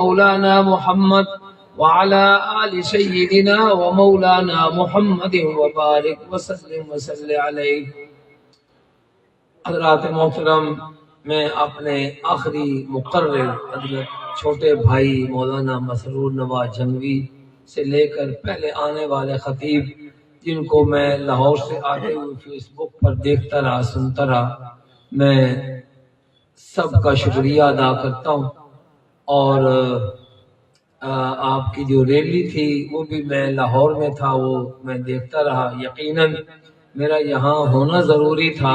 مولانا محمد وعلى آل سيدنا ومولانا محمد وبارك وسلم عليه۔ حضرات محترم، میں اپنے آخری مقرر حضرت چھوٹے بھائی مولانا مسرور نواز جنگوی سے لے کر پہلے آنے والے خطیب جن کو میں لاہور سے آتے ہوئے فیس بک پر دیکھتا رہا سنتا رہا، میں سب کا شکریہ ادا کرتا ہوں۔ اور آپ کی جو ریلی تھی وہ بھی میں لاہور میں تھا، وہ میں دیکھتا رہا۔ یقیناً میرا یہاں ہونا ضروری تھا،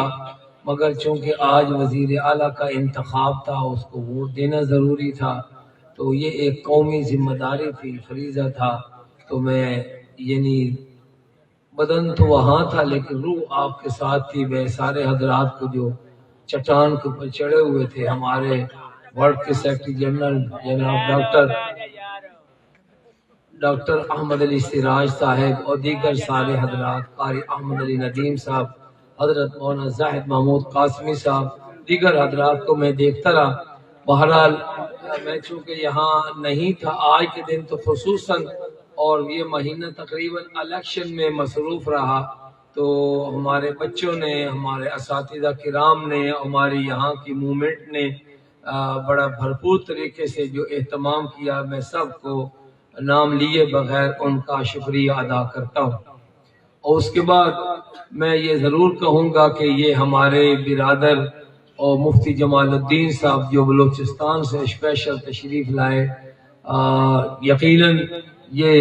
مگر چونکہ آج وزیر اعلیٰ کا انتخاب تھا، اس کو ووٹ دینا ضروری تھا، تو یہ ایک قومی ذمہ داری تھی، فریضہ تھا، تو میں یعنی بدن تو وہاں تھا لیکن روح آپ کے ساتھ تھی۔ میں سارے حضرات کو جو چٹان کے اوپر چڑھے ہوئے تھے، ہمارے ورلڈ کے سیکرٹری جنرل جناب ڈاکٹر احمد علی سراج صاحب اور دیگر سارے حضرات، قاری احمد علی ندیم صاحب، حضرت مولانا زاہد محمود قاسمی صاحب، دیگر حضرات کو میں دیکھتا رہا۔ بہرحال میں چونکہ یہاں نہیں تھا آج کے دن تو خصوصاً، اور یہ مہینہ تقریباً الیکشن میں مصروف رہا، تو ہمارے بچوں نے، ہمارے اساتذہ کرام نے، ہماری یہاں کی موومنٹ نے بڑا بھرپور طریقے سے جو اہتمام کیا، میں سب کو نام لیے بغیر ان کا شکریہ ادا کرتا ہوں۔ اور اس کے بعد میں یہ ضرور کہوں گا کہ یہ ہمارے برادر اور مفتی جمال الدین صاحب جو بلوچستان سے اسپیشل تشریف لائے، یقیناً یہ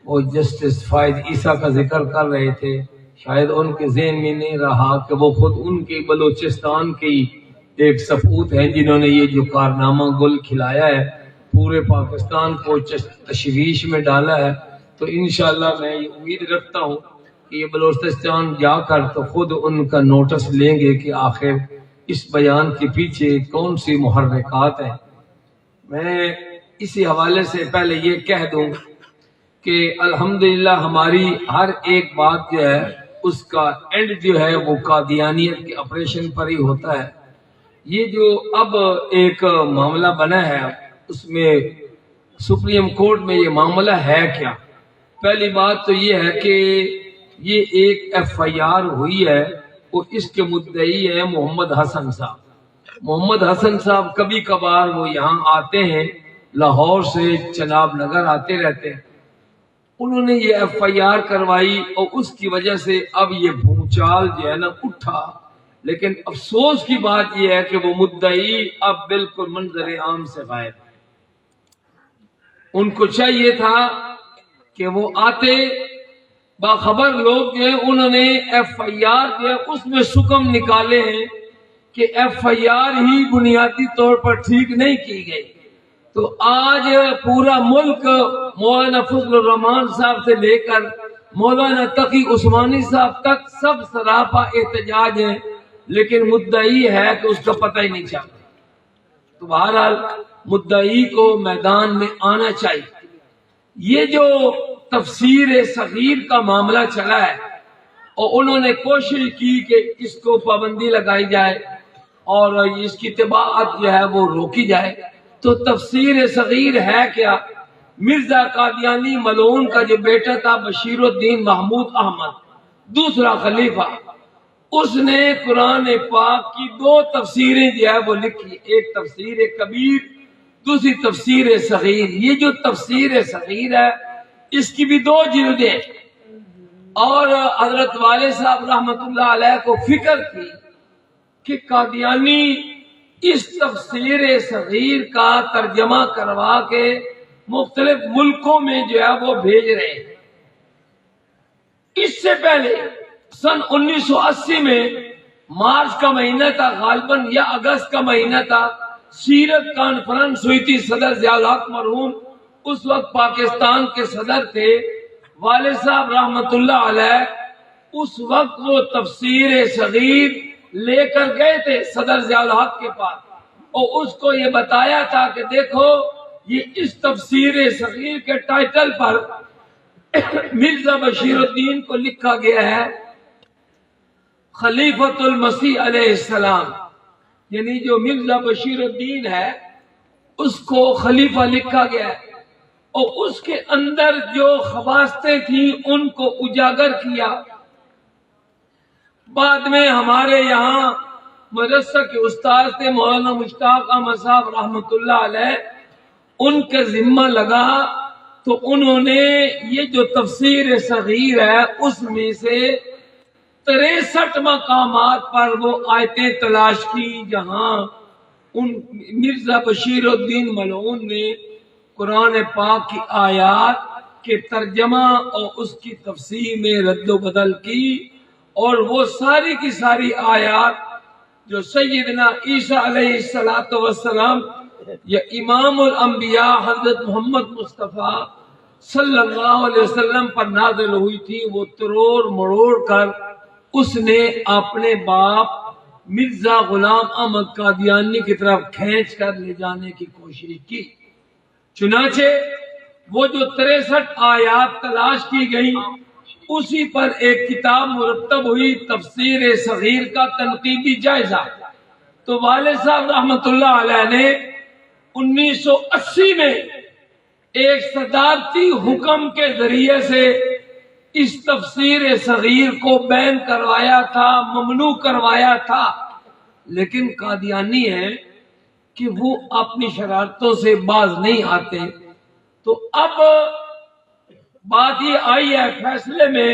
وہ جسٹس فائد عیسیٰ کا ذکر کر رہے تھے، شاید ان کے ذہن میں نہیں رہا کہ وہ خود ان کے بلوچستان کی ایک سپوت ہیں جنہوں نے یہ جو کارنامہ گل کھلایا ہے، پورے پاکستان کو تشویش میں ڈالا ہے۔ تو انشاءاللہ میں یہ امید رکھتا ہوں کہ یہ بلوچستان جا کر تو خود ان کا نوٹس لیں گے کہ آخر اس بیان کے پیچھے کون سی محرکات ہیں۔ میں اسی حوالے سے پہلے یہ کہہ دوں کہ الحمدللہ ہماری ہر ایک بات جو ہے اس کا اینڈ جو ہے وہ قادیانیت کے آپریشن پر ہی ہوتا ہے۔ یہ جو اب ایک معاملہ بنا ہے، اس میں سپریم کورٹ میں یہ معاملہ ہے کیا؟ پہلی بات تو یہ ہے کہ یہ ایک ایف آئی آر ہوئی ہے، اور اس کے مدعی ہے محمد حسن صاحب۔ محمد حسن صاحب کبھی کبھار وہ یہاں آتے ہیں، لاہور سے چناب نگر آتے رہتے ہیں۔ انہوں نے یہ ایف آئی آر کروائی اور اس کی وجہ سے اب یہ بھونچال جو ہے نا اٹھا، لیکن افسوس کی بات یہ ہے کہ وہ مدعی اب بالکل منظر عام سے غائب۔ ان کو چاہیے تھا کہ وہ آتے، باخبر لوگ جو ہیں انہوں نے ایف آئی آر جو ہے اس میں سکم نکالے ہیں کہ ایف آئی آر ہی بنیادی طور پر ٹھیک نہیں کی گئی۔ تو آج پورا ملک مولانا فضل الرحمان صاحب سے لے کر مولانا تقی عثمانی صاحب تک سب سراپا احتجاج ہیں، لیکن مدعی ہے کہ اس کا پتہ ہی نہیں چلتا۔ تو بہرحال مدعی کو میدان میں آنا چاہیے۔ یہ جو تفسیر صغیر کا معاملہ چلا ہے اور انہوں نے کوشش کی کہ اس کو پابندی لگائی جائے اور اس کی طباعت جو ہے وہ روکی جائے، تو تفسیر صغیر ہے کیا؟ مرزا قادیانی ملعون کا جو بیٹا تھا بشیر الدین محمود احمد، دوسرا خلیفہ، اس نے قرآن پاک کی دو تفسیریں جو ہے وہ لکھی، ایک تفسیر کبیر، دوسری تفسیر صغیر۔ یہ جو تفسیر صغیر ہے اس کی بھی دو جلدیں، اور حضرت والد صاحب رحمت اللہ علیہ کو فکر تھی کہ قادیانی اس تفسیر صغیر کا ترجمہ کروا کے مختلف ملکوں میں جو ہے وہ بھیج رہے ہیں۔ اس سے پہلے سن 1980 میں مارچ کا مہینہ تھا غالباً یا اگست کا مہینہ تھا، سیرت کانفرنس ہوئی تھی، صدر ضیاء الحق مرحوم اس وقت پاکستان کے صدر تھے، والد صاحب رحمت اللہ علیہ اس وقت وہ تفسیر صغیر لے کر گئے تھے صدر ضیاء الحق کے پاس، اور اس کو یہ بتایا تھا کہ دیکھو یہ اس تفسیر صغیر کے ٹائٹل پر مرزا بشیر الدین کو لکھا گیا ہے خلیفۃ المسیح علیہ السلام، یعنی جو مرزا بشیر الدین ہے اس کو خلیفہ لکھا گیا ہے، اور اس کے اندر جو خباستیں تھیں ان کو اجاگر کیا۔ بعد میں ہمارے یہاں مدرسہ کے استاد تھے مولانا مشتاق احمد صاحب رحمۃ اللہ علیہ، ان کے ذمہ لگا تو انہوں نے یہ جو تفسیر صغیر ہے اس میں سے 63 مقامات پر وہ آیتیں تلاش کی جہاں ان مرزا بشیر الدین ملعون نے قرآن پاک کی آیات کے ترجمہ اور اس کی تفسیر میں رد و بدل کی، اور وہ ساری کی ساری آیات جو سیدنا عیسیٰ علیہ السلام یا امام الانبیاء حضرت محمد مصطفیٰ صلی اللہ علیہ وسلم پر نازل ہوئی تھی، وہ تروڑ مروڑ کر اس نے اپنے باپ مرزا غلام احمد قادیانی کی طرف کھینچ کر لے جانے کی کوشش کی۔ چنانچہ وہ جو 63 آیات تلاش کی گئی اسی پر ایک کتاب مرتب ہوئی، تفسیر صغیر کا تنقیدی جائزہ۔ تو والد صاحب رحمت اللہ علیہ نے 1980 میں ایک صدارتی حکم کے ذریعے سے اس تفسیر صغیر کو بین کروایا تھا، ممنوع کروایا تھا، لیکن قادیانی ہے کہ وہ اپنی شرارتوں سے باز نہیں آتے۔ تو اب بات یہ آئی ہے فیصلے میں،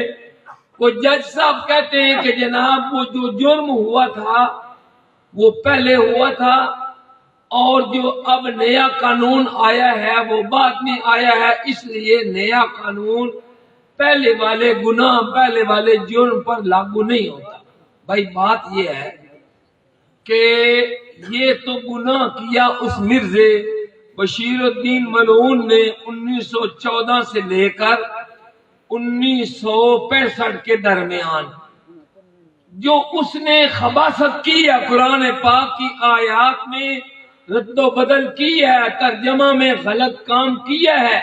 وہ جج صاحب کہتے ہیں کہ جناب وہ جو جرم ہوا تھا وہ پہلے ہوا تھا، اور جو اب نیا قانون آیا ہے وہ بعد میں آیا ہے، اس لیے نیا قانون پہلے والے گناہ پہلے والے جرم پر لاگو نہیں ہوتا۔ بھائی بات یہ ہے کہ یہ تو گناہ کیا اس مرزے بشیر الدین ملعون نے 1914 سے لے کر 1965 کے درمیان، جو اس نے خباثت کی ہے، قرآن پاک کی آیات میں رد و بدل کی ہے، ترجمہ میں غلط کام کیا ہے،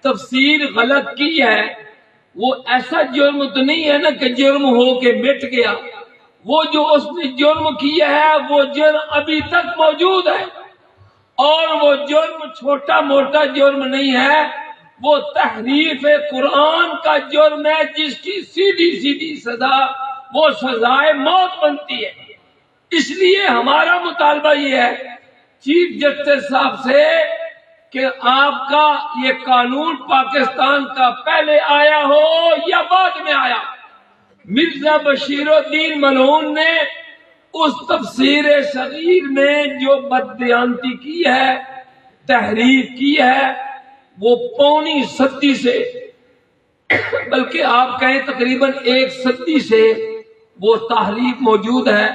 تفسیر غلط کی ہے، وہ ایسا جرم تو نہیں ہے نا کہ جرم ہو کے مٹ گیا۔ وہ جو اس نے جرم کیا ہے وہ جرم ابھی تک موجود ہے، اور وہ جرم چھوٹا موٹا جرم نہیں ہے، وہ تحریف قرآن کا جرم ہے، جس کی سیدھی سیدھی سزا وہ سزائے موت بنتی ہے۔ اس لیے ہمارا مطالبہ یہ ہے چیف جسٹس صاحب سے کہ آپ کا یہ قانون پاکستان کا پہلے آیا ہو یا بعد میں آیا۔ مرزا بشیر الدین ملعون نے اس تفسیر صغیر میں جو بددیانتی کی ہے، تحریف کی ہے، وہ پونی صدی سے، بلکہ آپ کہیں تقریباً 1 صدی سے وہ تحریف موجود ہے۔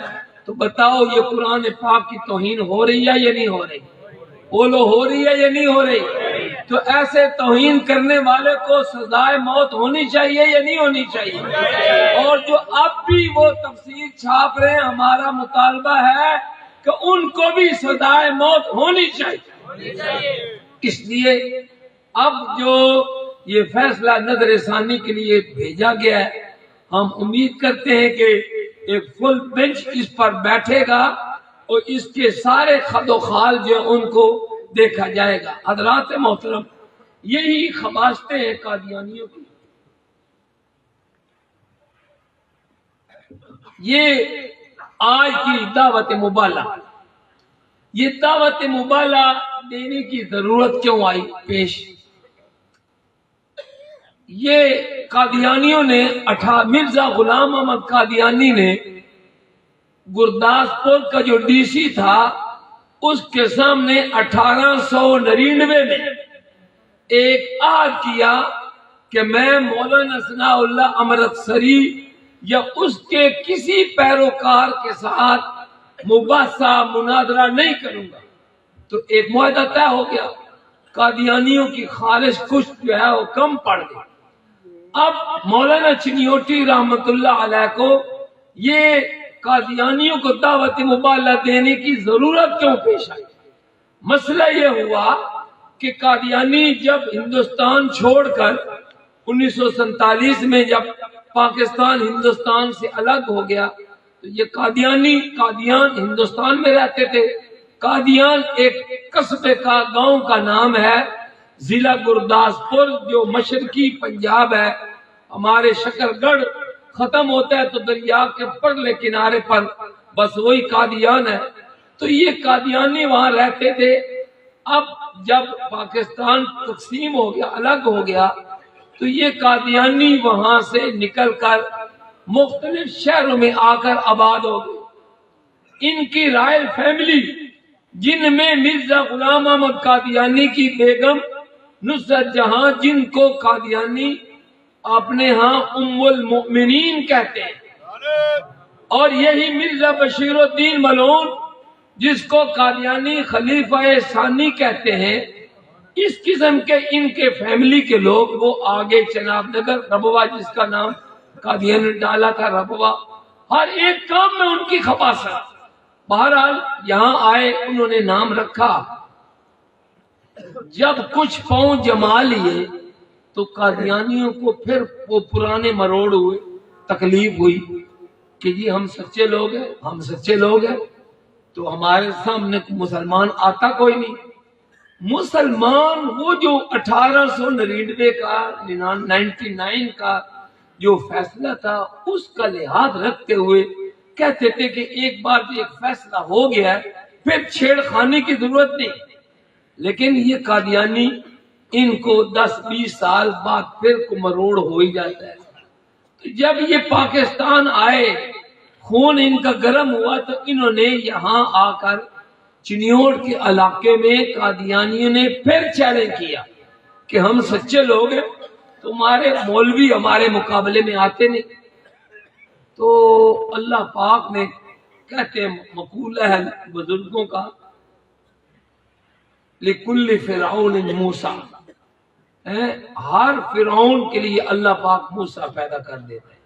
تو بتاؤ یہ قرآن پاک کی توہین ہو رہی ہے یا نہیں ہو رہی؟ بولو ہو رہی ہے یا نہیں ہو رہی؟ تو ایسے توہین کرنے والے کو سزائے موت ہونی چاہیے یا نہیں ہونی چاہیے؟ اور جو اب بھی وہ تفسیر چھاپ رہے ہیں، ہمارا مطالبہ ہے کہ ان کو بھی سزائے موت ہونی چاہیے۔ اس لیے اب جو یہ فیصلہ نظر ثانی کے لیے بھیجا گیا ہے، ہم امید کرتے ہیں کہ ایک فل بینچ اس پر بیٹھے گا اور اس کے سارے خد و خال جو ان کو دیکھا جائے گا۔ حضرات محترم، یہی خباستیں ہیں قادیانیوں کی۔ یہ آج کی دعوت مبالہ، یہ دعوت مبالہ دینے کی ضرورت کیوں آئی پیش؟ یہ قادیانیوں نے مرزا غلام احمد قادیانی نے گرداسپور کا جو ڈی سی تھا اس کے سامنے 1899 میں ایک عہد کیا کہ میں مولانا ثناء اللہ امرتسری یا اس کے کسی پیروکار کے ساتھ مباحثہ مناظرہ نہیں کروں گا۔ تو ایک معاہدہ طے ہو گیا، قادیانیوں کی خالص کشت جو ہے وہ کم پڑ گئی۔ اب مولانا چنیوٹی رحمت اللہ علیہ کو یہ قادیانیوں کو دعوت مبالہ دینے کی ضرورت کیوں پیش آئی؟ مسئلہ یہ ہوا کہ قادیانی جب ہندوستان چھوڑ کر 1947 میں جب پاکستان ہندوستان سے الگ ہو گیا تو یہ قادیان ہندوستان میں رہتے تھے، قادیان ایک قصبے کا گاؤں کا نام ہے، ضلع گرداسپور جو مشرقی پنجاب ہے۔ ہمارے شکر گڑھ ختم ہوتا ہے تو دریا کے پرلے کنارے پر بس وہی قادیان ہے۔ تو یہ قادیانی وہاں رہتے تھے۔ اب جب پاکستان تقسیم ہو گیا، الگ ہو گیا، تو یہ قادیانی وہاں سے نکل کر مختلف شہروں میں آ کر آباد ہو گئے۔ ان کی رائل فیملی، جن میں مرزا غلام احمد قادیانی کی بیگم نصرت جہاں، جن کو قادیانی اپنے ہاں ام المؤمنین کہتے ہیں، اور یہی مرزا بشیر الدین ملعون جس کو قادیانی خلیفہ ثانی کہتے ہیں، اس قسم کے ان کے فیملی کے لوگ وہ آگے چناب نگر، ربوہ جس کا نام قادیانی نے ڈالا تھا، ربوہ، ہر ایک کام میں ان کی خباثت۔ بہرحال یہاں آئے، انہوں نے نام رکھا۔ جب کچھ پاؤں جما لیے تو قادیانیوں کو پھر وہ پرانے مروڑ ہوئے، تکلیف ہوئی کہ جی ہم سچے لوگ ہیں، ہم سچے لوگ ہیں تو ہمارے سامنے مسلمان آتا کوئی نہیں۔ مسلمان وہ جو 1899 کا 99 کا جو فیصلہ تھا اس کا لحاظ رکھتے ہوئے کہتے تھے کہ ایک بار جو ایک فیصلہ ہو گیا ہے پھر چھیڑ خانی کی ضرورت نہیں۔ لیکن یہ قادیانی ان کو 10-20 سال بعد پھر کو مروڑ ہو ہی جاتا ہے۔ تو جب یہ پاکستان آئے، خون ان کا گرم ہوا تو انہوں نے یہاں آ کر چنیوڑ کے علاقے میں قادیانیوں نے پھر چیلنج کیا کہ ہم سچے لوگ ہیں، تمہارے مولوی ہمارے مقابلے میں آتے نہیں۔ تو اللہ پاک نے کہتے ہیں، مقولہ ہے بزرگوں کا، لِكُلِّ فِرْعَوْنٍ مُوسیٰ، ہر فرعون کے لیے اللہ پاک موسیٰ پیدا کر دیتے ہیں،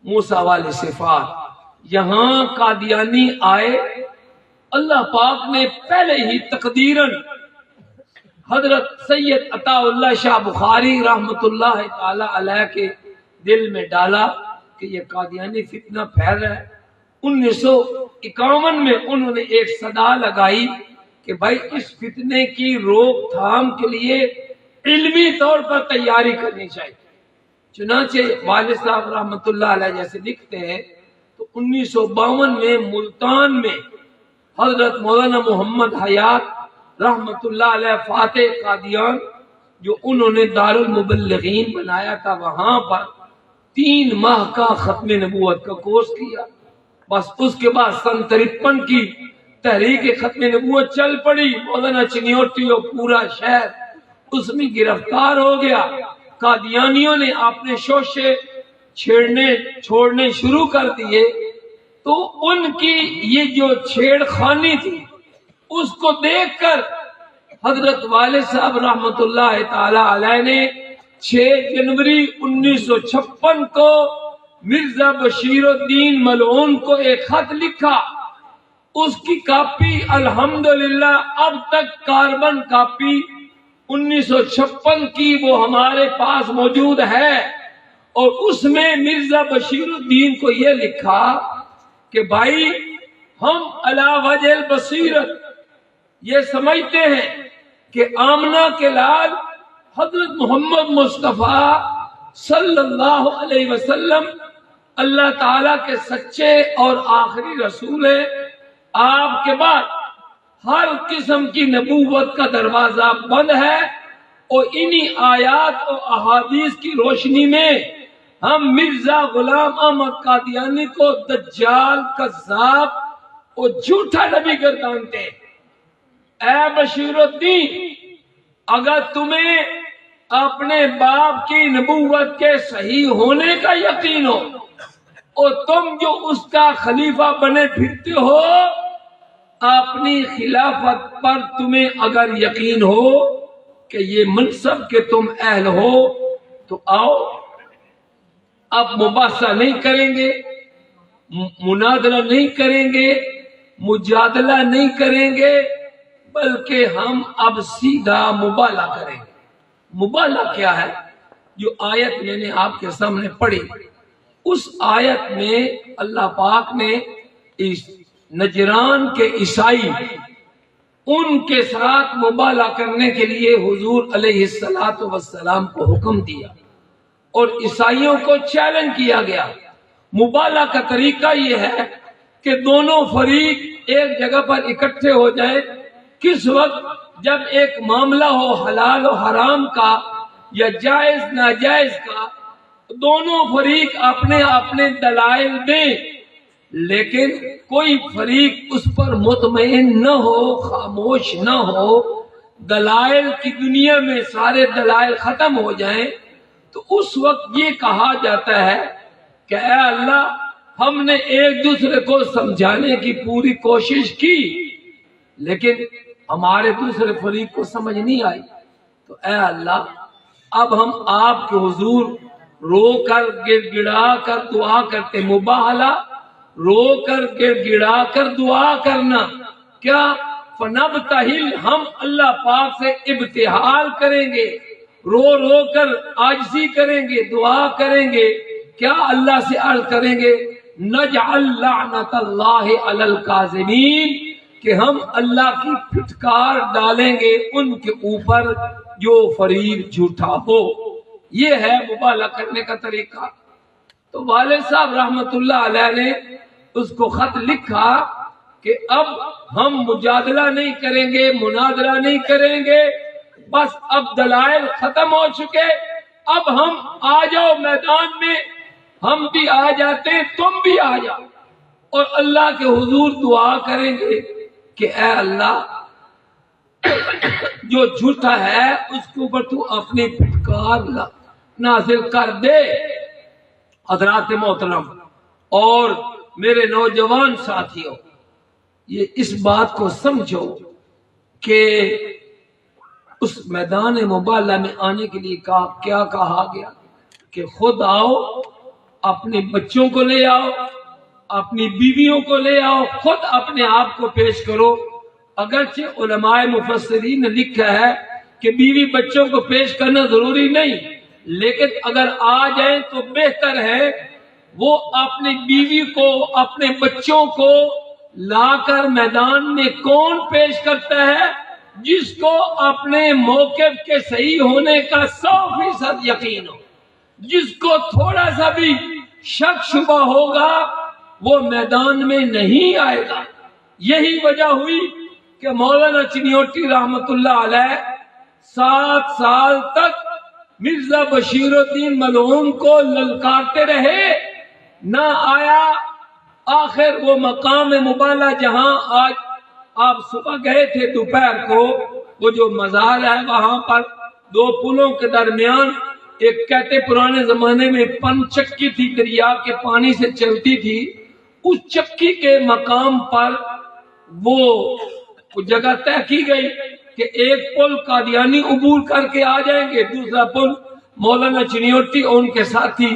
موسیٰ والی صفات۔ یہاں قادیانی آئے، اللہ پاک نے پہلے ہی تقدیراً حضرت سید عطا اللہ شاہ بخاری رحمت اللہ تعالی علیہ کے دل میں ڈالا کہ یہ قادیانی فتنہ پھیل رہا ہے۔ 1951 میں انہوں نے ایک صدا لگائی کہ بھائی اس فتنے کی روک تھام کے لیے علمی طور پر تیاری کرنی چاہیے۔ چنانچہ والد صاحب رحمت اللہ علیہ جیسے لکھتے ہیں تو 1952 میں ملتان میں حضرت مولانا محمد حیات رحمت اللہ علیہ فاتح قادیان جو انہوں نے دارالمبلغین بنایا تھا، وہاں پر 3 ماہ کا ختم نبوت کا کورس کیا۔ بس اس کے بعد سن 53 کی تحریک ختم نبوت چل پڑی۔ مولانا چنیوٹی اور پورا شہر اس میں گرفتار ہو گیا۔ قادیانیوں نے اپنے شوشے چھوڑنے شروع کر دیے۔ تو ان کی یہ جو چھیڑ خانی تھی اس کو دیکھ کر حضرت والد صاحب رحمت اللہ تعالی علیہ نے 6 جنوری 1956 کو مرزا بشیر الدین ملعون کو ایک خط لکھا۔ اس کی کاپی الحمدللہ اب تک کاربن کاپی 1956 کی وہ ہمارے پاس موجود ہے، اور اس میں مرزا بشیر الدین کو یہ لکھا کہ بھائی ہم علی وجہ البصیرت یہ سمجھتے ہیں کہ آمنہ کے لال حضرت محمد مصطفیٰ صلی اللہ علیہ وسلم اللہ تعالیٰ کے سچے اور آخری رسول ہیں۔ آپ کے بعد ہر قسم کی نبوت کا دروازہ بند ہے، اور انہی آیات اور احادیث کی روشنی میں ہم مرزا غلام احمد قادیانی کو دجال، کذاب اور جھوٹا نبی گردانتے ہیں۔ اے بشیر الدین، اگر تمہیں اپنے باپ کی نبوت کے صحیح ہونے کا یقین ہو اور تم جو اس کا خلیفہ بنے پھرتے ہو، اپنی خلافت پر تمہیں اگر یقین ہو کہ یہ منصب کے تم اہل ہو تو آؤ، اب مباحثہ نہیں کریں گے، مناظرہ نہیں کریں گے، مجادلہ نہیں کریں گے، بلکہ ہم اب سیدھا مبالغہ کریں گے۔ مبالغہ کیا ہے؟ جو آیت میں نے آپ کے سامنے پڑھی، اس آیت میں اللہ پاک نے اس نجران کے عیسائی ان کے ساتھ مبالغہ کرنے کے لیے حضور علیہ الصلوۃ والسلام کو حکم دیا اور عیسائیوں کو چیلنج کیا گیا۔ مبالغہ کا طریقہ یہ ہے کہ دونوں فریق ایک جگہ پر اکٹھے ہو جائیں۔ کس وقت؟ جب ایک معاملہ ہو حلال و حرام کا یا جائز ناجائز کا، دونوں فریق اپنے اپنے دلائل دیں، لیکن کوئی فریق اس پر مطمئن نہ ہو، خاموش نہ ہو، دلائل کی دنیا میں سارے دلائل ختم ہو جائیں، تو اس وقت یہ کہا جاتا ہے کہ اے اللہ، ہم نے ایک دوسرے کو سمجھانے کی پوری کوشش کی لیکن ہمارے دوسرے فریق کو سمجھ نہیں آئی، تو اے اللہ اب ہم آپ کے حضور رو کر گر گڑا کر دعا کرتے، مباہلہ رو کر گر گڑا کر دعا کرنا، کیا فنبتہل، ہم اللہ پاک سے ابتہال کریں گے، رو رو کر عاجزی کریں گے، دعا کریں گے، کیا اللہ سے عرض کریں گے نجعل لعنت اللہ علی الکاذبین، کہ ہم اللہ کی پھٹکار ڈالیں گے ان کے اوپر جو فریب جھوٹا ہو۔ یہ ہے مبالغہ کرنے کا طریقہ۔ تو والد صاحب رحمت اللہ علیہ نے اس کو خط لکھا کہ اب ہم مجادلہ نہیں کریں گے، مناظرہ نہیں کریں گے، بس اب دلائل ختم ہو چکے، اب ہم آ جاؤ میدان میں، ہم بھی آ جاتے ہیں، تم بھی آ جاؤ، اور اللہ کے حضور دعا کریں گے کہ اے اللہ جو جھوٹا ہے اس کے اوپر تو اپنی پھٹکار نازل کر دے۔ حضرات محترم اور میرے نوجوان ساتھیوں، یہ اس بات کو سمجھو کہ اس میدان مبالغہ میں آنے کے لیے کیا کہا گیا کہ خود آؤ، اپنے بچوں کو لے آؤ، اپنی بیویوں کو لے آؤ، خود اپنے آپ کو پیش کرو۔ اگرچہ علماء مفسرین نے لکھا ہے کہ بیوی بچوں کو پیش کرنا ضروری نہیں، لیکن اگر آ جائیں تو بہتر ہے۔ وہ اپنی بیوی کو، اپنے بچوں کو لا کر میدان میں کون پیش کرتا ہے؟ جس کو اپنے موقف کے صحیح ہونے کا 100% یقین ہو، جس کو تھوڑا سا بھی شک شبہ ہوگا وہ میدان میں نہیں آئے گا۔ یہی وجہ ہوئی کہ مولانا چنیوٹی رحمت اللہ علیہ 7 سال تک مرزا بشیر الدین ملعون کو للکارتے رہے، نہ آیا۔ آخر وہ مقام مبالغہ جہاں آج آپ صبح گئے تھے دوپہر کو، وہ جو مزار ہے وہاں پر 2 پلوں کے درمیان ایک کہتے پرانے زمانے میں پن چکی تھی، دریا کے پانی سے چلتی تھی، اس چکی کے مقام پر وہ جگہ طے کی گئی کہ ایک پل قادیانی عبور کر کے آ جائیں گے، دوسرا پل مولانا چنیوٹی اور ان کے ساتھی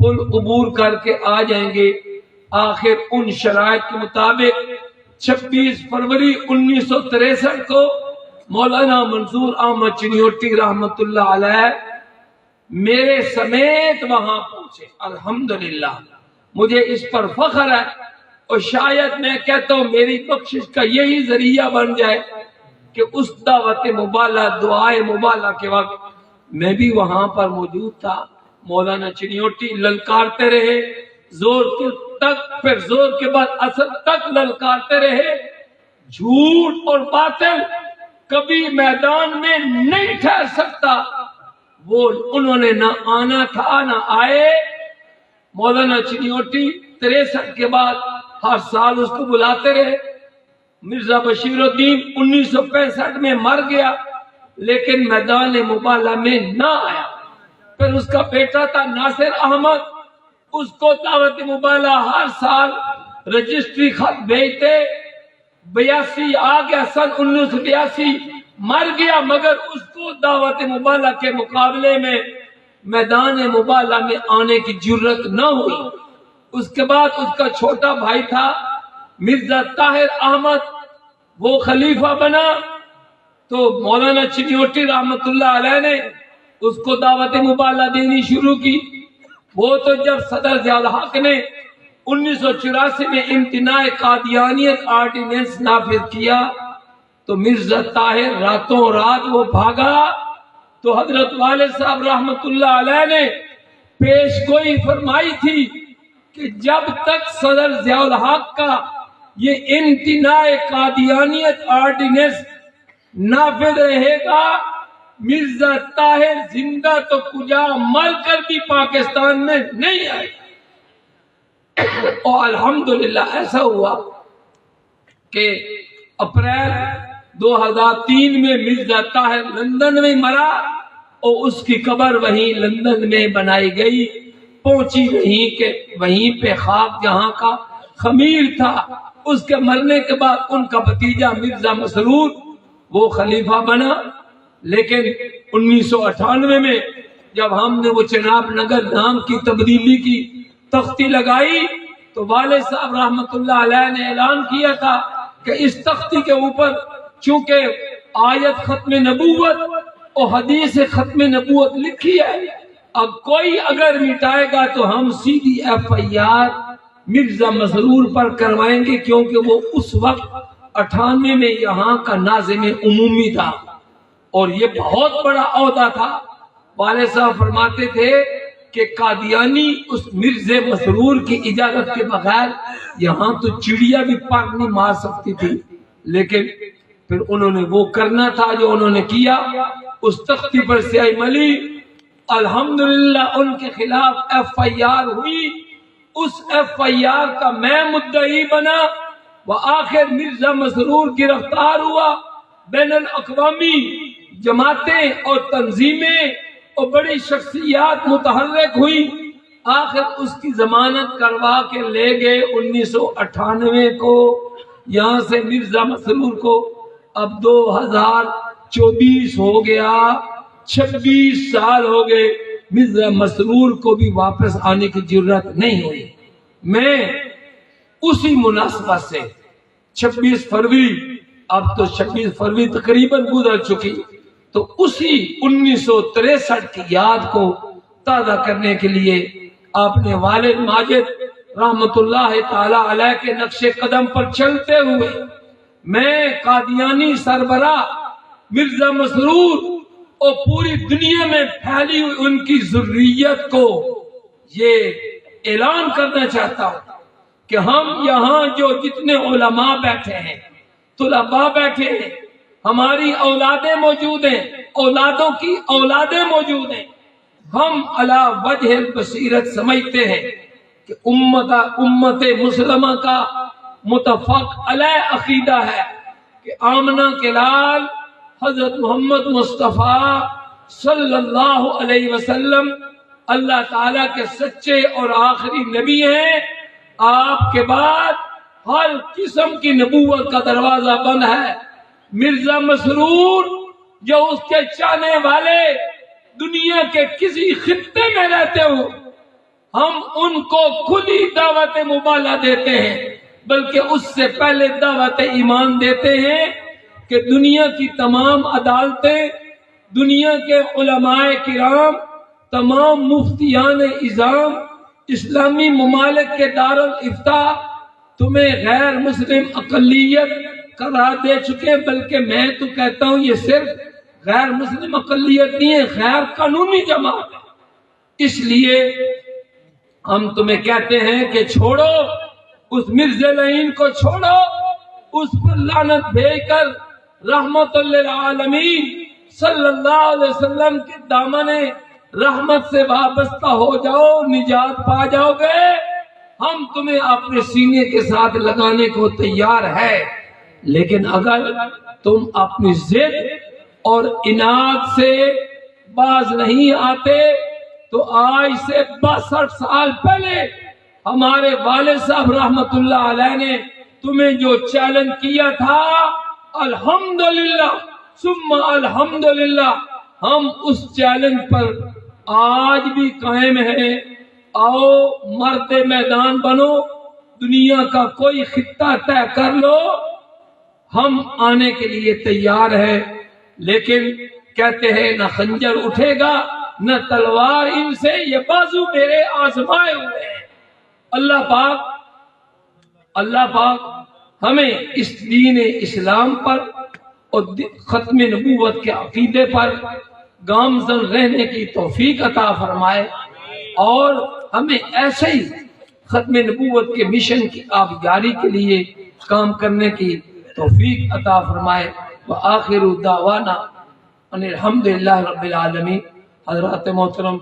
پل عبور کر کے آ جائیں گے۔ آخر ان شرائط کے مطابق 26 فروری 1963 کو مولانا منظور احمد چنیوٹی رحمت اللہ علیہ میرے سمیت وہاں پہنچے۔ الحمدللہ مجھے اس پر فخر ہے، اور شاید میں کہتا ہوں میری بخشش کا یہی ذریعہ بن جائے کہ اس دعوت مبالغہ، دعائے مبالغہ کے وقت میں بھی وہاں پر موجود تھا۔ مولانا چنیوٹی للکارتے رہے زور تک، پھر زور کے بعد اثر تک للکارتے رہے۔ جھوٹ اور باطل کبھی میدان میں نہیں ٹھہر سکتا، وہ انہوں نے نہ آنا تھا نہ آئے۔ مولانا چنیوٹی 63 کے بعد ہر سال اس کو بلاتے رہے۔ مرزا بشیر الدین 1965 میں مر گیا لیکن میدان مبالغہ میں نہ آیا۔ پھر اس کا بیٹا تھا ناصر احمد، اس کو دعوت مبالغہ ہر سال رجسٹری خط بھیجتے۔ 82 آ گیا، سن 1982 مر گیا، مگر اس کو دعوت مبالغہ کے مقابلے میں میدان مبالغہ میں آنے کی جرت نہ ہوئی۔ اس کے بعد اس کا چھوٹا بھائی تھا مرزا طاہر احمد، وہ خلیفہ بنا، تو مولانا چنیوٹی رحمت اللہ علیہ نے اس کو دعوت مبالغہ دینی شروع کی۔ وہ تو جب صدر ضیاء الحق نے 1984 میں امتناع قادیانیت آرڈیننس نافذ کیا تو مرزا طاہر راتوں رات وہ بھاگا، تو حضرت والد صاحب رحمت اللہ علیہ نے پیش گوئی فرمائی تھی کہ جب تک صدر ضیاء الحق کا یہ امتناع قادیانیت آرڈیننس نافذ رہے گا، مرزا طاہر زندہ تو کجا مر کر بھی پاکستان میں نہیں آئے۔ اور الحمدللہ ایسا ہوا کہ اپریل 2003 میں مرزا طاہر لندن میں مرا اور اس کی قبر وہیں لندن میں بنائی گئی، پہنچی وہیں پہ خاک جہاں کا خمیر تھا۔ اس کے مرنے کے بعد ان کا بھتیجا مرزا مسرور وہ خلیفہ بنا، لیکن 1998 میں جب ہم نے وہ چناب نگر نام کی تبدیلی کی تختی لگائی تو والد صاحب رحمت اللہ علیہ نے اعلان کیا تھا کہ اس تختی کے اوپر چونکہ آیت ختم نبوت اور حدیث ختم نبوت لکھی ہے، اب کوئی اگر مٹائے گا تو ہم سیدھی FIR مرزا مسرور پر کروائیں گے، کیونکہ وہ اس وقت 98 میں یہاں کا ناظم عمومی تھا اور یہ بہت بڑا عہدہ تھا۔ والد صاحب فرماتے تھے کہ قادیانی اس مرزا مسرور کی اجازت کے بغیر یہاں تو چڑیا بھی پر نہیں مار سکتی تھی، لیکن پھر انہوں نے وہ کرنا تھا جو انہوں نے کیا۔ اس تختی پر سیاہی ملی، الحمدللہ ان کے خلاف FIR ہوئی، اس FIR کا میں مدعی بنا، وآخر مرزا مسرور گرفتار ہوا۔ بین الاقوامی جماعتیں اور تنظیمیں اور بڑی شخصیات متحرک ہوئی، آخر اس کی ضمانت کروا کے لے گئے 1998 کو یہاں سے مرزا مسرور کو۔ اب 2024 ہو گیا، 26 سال ہو گئے، مرزا مسرور کو بھی واپس آنے کی جرات نہیں ہوئی۔ میں اسی مناسبت سے 26 فروری، اب تو 26 فروری تقریباً گزر چکی، تو اسی 1963 کی یاد کو تازہ کرنے کے لیے آپ نے والد ماجد رحمت اللہ تعالی علیہ کے نقش قدم پر چلتے ہوئے میں قادیانی سربراہ مرزا مسرور اور پوری دنیا میں پھیلی ہوئی ان کی ذریت کو یہ اعلان کرنا چاہتا ہوں کہ ہم یہاں جو جتنے علماء بیٹھے ہیں، طلباء بیٹھے ہیں، ہماری اولادیں موجود ہیں، اولادوں کی اولادیں موجود ہیں، ہم علی وجہ البصیرت سمجھتے ہیں کہ امت مسلمہ کا متفق علیہ عقیدہ ہے کہ آمنہ کے لال حضرت محمد مصطفیٰ صلی اللہ علیہ وسلم اللہ تعالیٰ کے سچے اور آخری نبی ہیں۔ آپ کے بعد ہر قسم کی نبوت کا دروازہ بند ہے۔ مرزا مسرور جو اس کے چاہنے والے دنیا کے کسی خطے میں رہتے ہو، ہم ان کو کھلی دعوت مبالغہ دیتے ہیں، بلکہ اس سے پہلے دعوت ایمان دیتے ہیں کہ دنیا کی تمام عدالتیں، دنیا کے علماء کرام، تمام مفتیان اعظام، اسلامی ممالک کے دارالافتاء تمہیں غیر مسلم اقلیت قرار دے چکے، بلکہ میں تو کہتا ہوں یہ صرف غیر مسلم اقلیت نہیں ہے، غیر قانونی جماعت ہے۔ اس لیے ہم تمہیں کہتے ہیں کہ چھوڑو اس مرزا لعین کو، چھوڑو اس پر لعنت بھیج کر رحمت للعالمین صلی اللہ علیہ وسلم کے دامن رحمت سے وابستہ ہو جاؤ، نجات پا جاؤ گے۔ ہم تمہیں اپنے سینے کے ساتھ لگانے کو تیار ہے، لیکن اگر تم اپنی ضد اور عناد سے باز نہیں آتے تو آج سے 62 سال پہلے ہمارے والد صاحب رحمت اللہ علیہ نے تمہیں جو چیلنج کیا تھا، الحمدللہ ثم الحمدللہ ہم اس چیلنج پر آج بھی قائم ہیں۔ آؤ مرد میدان بنو، دنیا کا کوئی خطہ طے کر لو، ہم آنے کے لیے تیار ہیں، لیکن کہتے ہیں نہ خنجر اٹھے گا نہ تلوار ان سے، یہ بازو میرے آزمائے ہوئے ہیں۔ اللہ پاک ہمیں اس دین اسلام پر اور ختم نبوت کے عقیدے پر گامزن رہنے کی توفیق عطا فرمائے، اور ہمیں ایسے ہی ختم نبوت کے مشن کی آبیاری کے لیے کام کرنے کی توفیق عطا فرمائے۔ وآخر دعوانا ان الحمدللہ رب العالمین۔ حضرات محترم